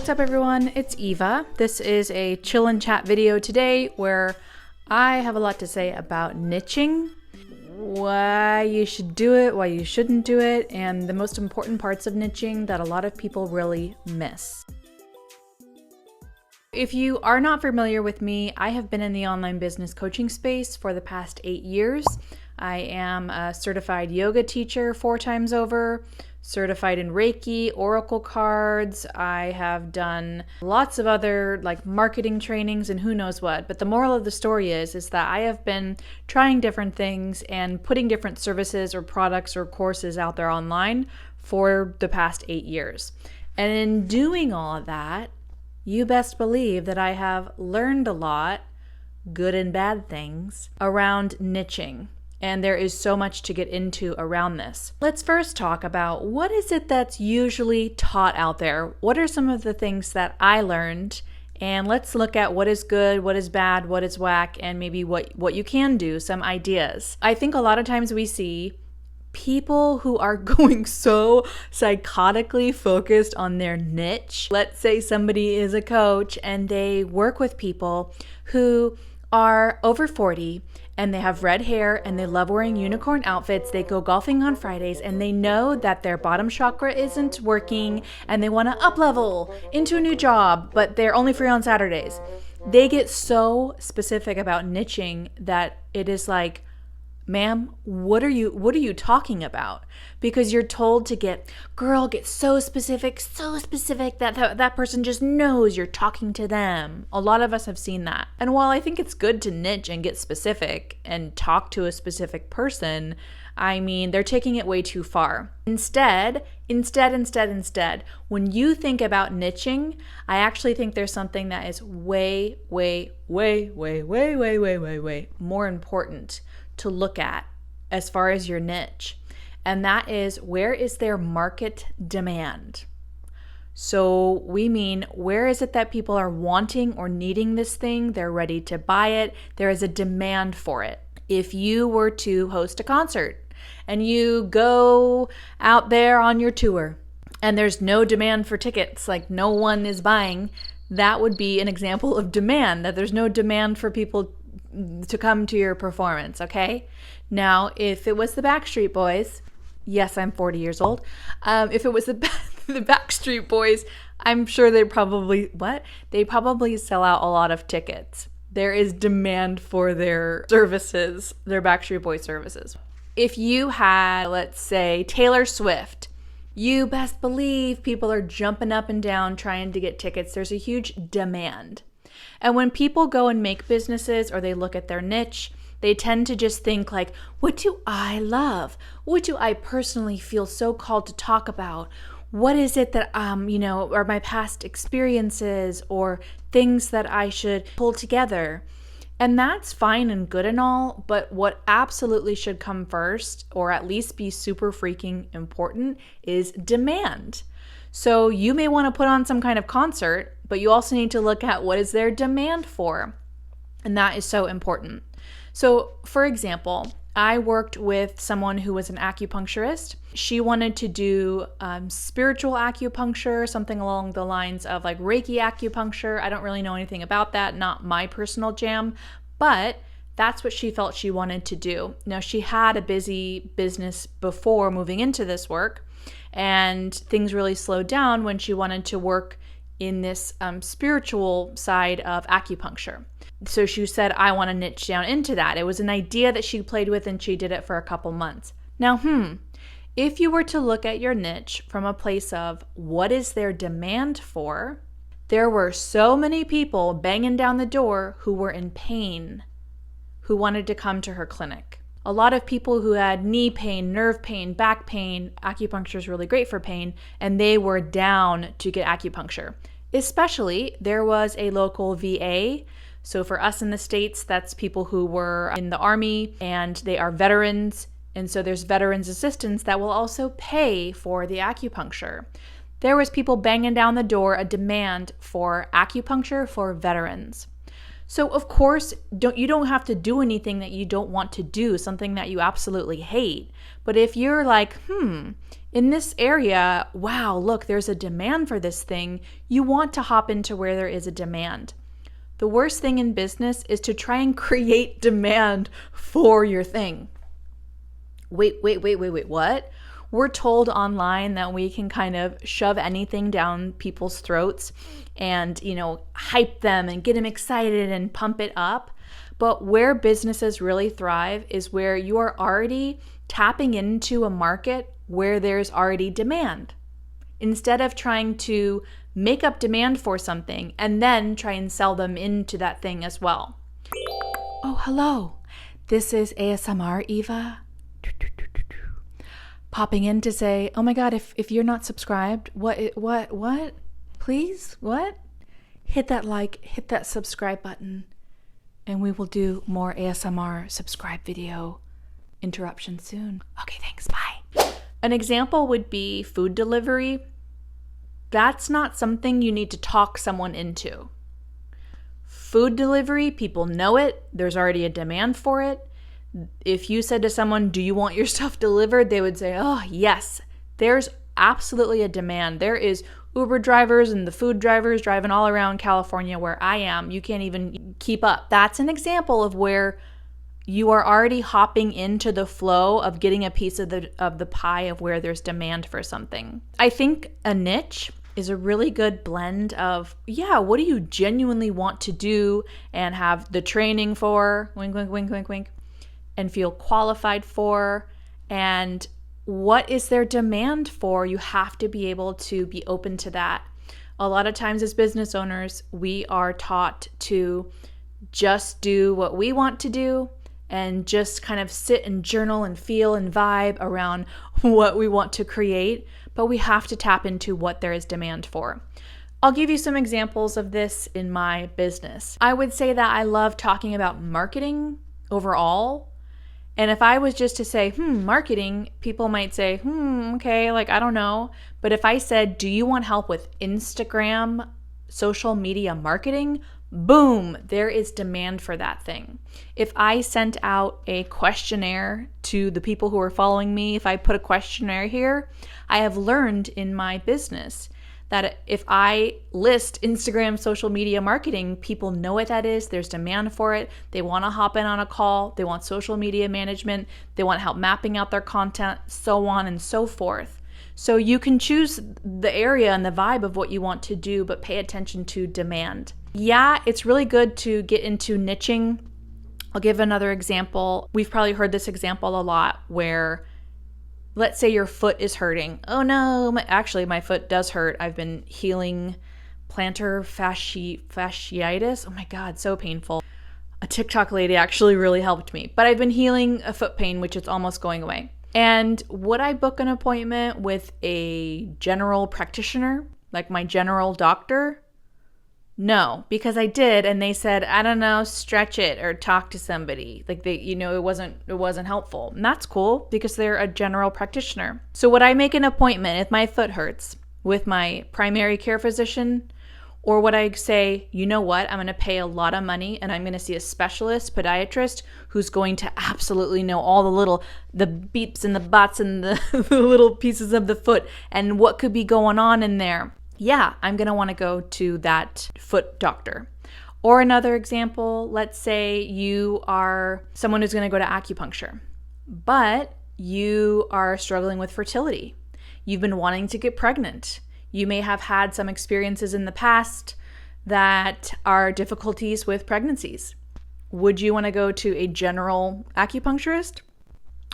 What's up everyone, it's Eva. This is a chill and chat video today where I have a lot to say about niching, why you should do it, why you shouldn't do it, and the most important parts of niching that a lot of people really miss. If you are not familiar with me, I have been in the online business coaching space for the past 8 years. I am a certified yoga teacher 4 times over, certified in Reiki, Oracle cards. I have done lots of other marketing trainings and who knows what. But the moral of the story is that I have been trying different things and putting different services or products or courses out there online for the past 8 years. And in doing all of that, you best believe that I have learned a lot, good and bad things, around niching. And there is so much to get into around this. Let's first talk about what is it that's usually taught out there? What are some of the things that I learned? And let's look at what is good, what is bad, what is whack, and maybe what you can do, some ideas. I think a lot of times we see people who are going so psychotically focused on their niche. Let's say somebody is a coach and they work with people who are over 40 and they have red hair and they love wearing unicorn outfits. They go golfing on Fridays and they know that their bottom chakra isn't working and they want to up level into a new job, but they're only free on Saturdays. They get so specific about niching that it is like, ma'am, what are you talking about? Because you're told to get so specific that that person just knows you're talking to them. A lot of us have seen that. And while I think it's good to niche and get specific and talk to a specific person, I mean, they're taking it way too far. Instead, when you think about niching, I actually think there's something that is way more important to look at as far as your niche. And that is, where is their market demand? So we mean, where is it that people are wanting or needing this thing? They're ready to buy it. There is a demand for it. If you were to host a concert and you go out there on your tour and there's no demand for tickets, like no one is buying, that would be an example of demand, that there's no demand for people to come to your performance, okay? Now, if it was the Backstreet Boys, yes, I'm 40 years old. If it was the Backstreet Boys, I'm sure they probably sell out a lot of tickets. There is demand for their services, their Backstreet Boys services. If you had, let's say, Taylor Swift, you best believe people are jumping up and down trying to get tickets. There's a huge demand. And when people go and make businesses or they look at their niche, they tend to just think like, what do I love? What do I personally feel so called to talk about? What is it that, are my past experiences or things that I should pull together? And that's fine and good and all, but what absolutely should come first, or at least be super freaking important, is demand. So you may want to put on some kind of concert, but you also need to look at what is their demand for. And that is so important. So for example, I worked with someone who was an acupuncturist. She wanted to do spiritual acupuncture, something along the lines of like Reiki acupuncture. I don't really know anything about that, not my personal jam, but that's what she felt she wanted to do. Now, she had a busy business before moving into this work, and things really slowed down when she wanted to work in this spiritual side of acupuncture. So she said, I want to niche down into that. It was an idea that she played with and she did it for a couple months. Now, if you were to look at your niche from a place of what is their demand for, there were so many people banging down the door who were in pain, who wanted to come to her clinic. A lot of people who had knee pain, nerve pain, back pain. Acupuncture is really great for pain, and they were down to get acupuncture. Especially, there was a local VA. So for us in the States, that's people who were in the Army and they are veterans. And so there's veterans assistance that will also pay for the acupuncture. There was people banging down the door, a demand for acupuncture for veterans. So of course, you don't have to do anything that you don't want to do, something that you absolutely hate. But if you're like, in this area, wow, look, there's a demand for this thing, you want to hop into where there is a demand. The worst thing in business is to try and create demand for your thing. Wait, what? We're told online that we can kind of shove anything down people's throats and, hype them and get them excited and pump it up. But where businesses really thrive is where you are already tapping into a market where there's already demand. Instead of trying to make up demand for something and then try and sell them into that thing as well. Oh, hello. This is ASMR Eva. Popping in to say, oh my God, if you're not subscribed, what? Please, what? Hit that like, hit that subscribe button, and we will do more ASMR subscribe video interruptions soon. Okay, thanks, bye. An example would be food delivery. That's not something you need to talk someone into. Food delivery, people know it. There's already a demand for it. If you said to someone, do you want your stuff delivered? They would say, oh, yes. There's absolutely a demand. There is Uber drivers and the food drivers driving all around California where I am. You can't even keep up. That's an example of where you are already hopping into the flow of getting a piece of the pie of where there's demand for something. I think a niche is a really good blend of, what do you genuinely want to do and have the training for, wink, wink, wink, wink, wink, and feel qualified for, and what is their demand for? You have to be able to be open to that. A lot of times as business owners, we are taught to just do what we want to do and just kind of sit and journal and feel and vibe around what we want to create, but we have to tap into what there is demand for. I'll give you some examples of this in my business. I would say that I love talking about marketing overall. And if I was just to say, marketing, people might say, okay, I don't know. But if I said, do you want help with Instagram, social media marketing? Boom, there is demand for that thing. If I sent out a questionnaire to the people who are following me, if I put a questionnaire here, I have learned in my business that if I list Instagram social media marketing, people know what that is. There's demand for it. They want to hop in on a call. They want social media management. They want help mapping out their content, so on and so forth. So you can choose the area and the vibe of what you want to do, but pay attention to demand. Yeah, it's really good to get into niching. I'll give another example. We've probably heard this example a lot where, let's say your foot is hurting. Oh no, my foot does hurt. I've been healing plantar fasciitis. Oh my God, so painful. A TikTok lady actually really helped me. But I've been healing a foot pain, which is almost going away. And would I book an appointment with a general practitioner, like my general doctor? No, because I did, and they said, I don't know, stretch it or talk to somebody. It wasn't helpful. And that's cool because they're a general practitioner. So would I make an appointment if my foot hurts with my primary care physician? Or would I say, you know what, I'm going to pay a lot of money and I'm going to see a specialist podiatrist who's going to absolutely know all the beeps and the bots and the little pieces of the foot and what could be going on in there? Yeah, I'm going to want to go to that foot doctor. Or another example, let's say you are someone who's going to go to acupuncture, but you are struggling with fertility. You've been wanting to get pregnant. You may have had some experiences in the past that are difficulties with pregnancies. Would you want to go to a general acupuncturist?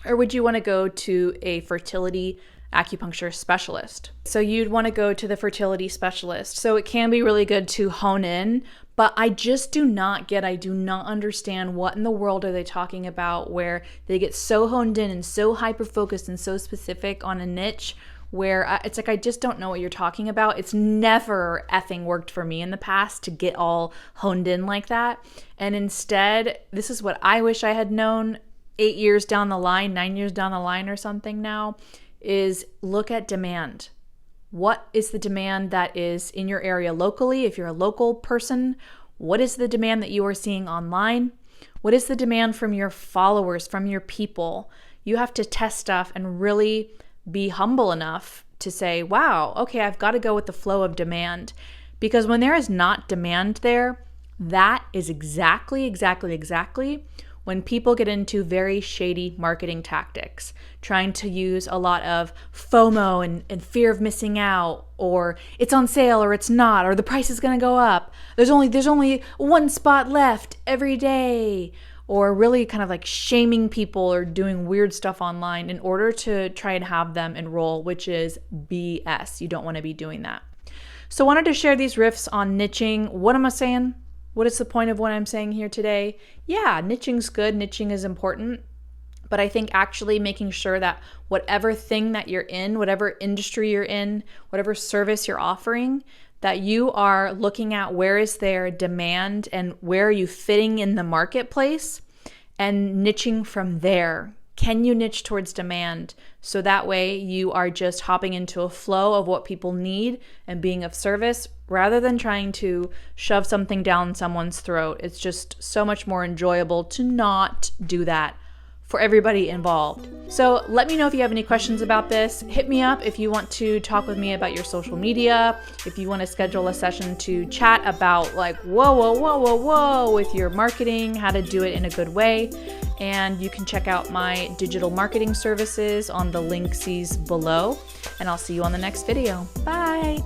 Or would you want to go to a fertility acupuncture specialist? So you'd want to go to the fertility specialist. So it can be really good to hone in, but I do not understand what in the world are they talking about where they get so honed in and so hyper-focused and so specific on a niche where it's like, I just don't know what you're talking about. It's never effing worked for me in the past to get all honed in like that. And instead, this is what I wish I had known 8 years down the line, 9 years down the line or something now, is look at demand. What is the demand that is in your area locally? If you're a local person, What is the demand that you are seeing online? What is the demand from your followers, from your people? You have to test stuff and really be humble enough to say, wow, okay, I've got to go with the flow of demand. Because when there is not demand there, that is exactly when people get into very shady marketing tactics, trying to use a lot of FOMO and fear of missing out, or it's on sale or it's not, or the price is going to go up. There's only one spot left every day, or really kind of like shaming people or doing weird stuff online in order to try and have them enroll, which is BS. You don't want to be doing that. So I wanted to share these riffs on niching. What am I saying? What is the point of what I'm saying here today? Yeah, niching's good. Niching is important. But I think actually making sure that whatever thing that you're in, whatever industry you're in, whatever service you're offering, that you are looking at where is there demand and where are you fitting in the marketplace and niching from there. Can you niche towards demand? So that way you are just hopping into a flow of what people need and being of service rather than trying to shove something down someone's throat. It's just so much more enjoyable to not do that for everybody involved. So let me know if you have any questions about this. Hit me up if you want to talk with me about your social media, if you want to schedule a session to chat about like, whoa, with your marketing, how to do it in a good way. And you can check out my digital marketing services on the links below. And I'll see you on the next video. Bye.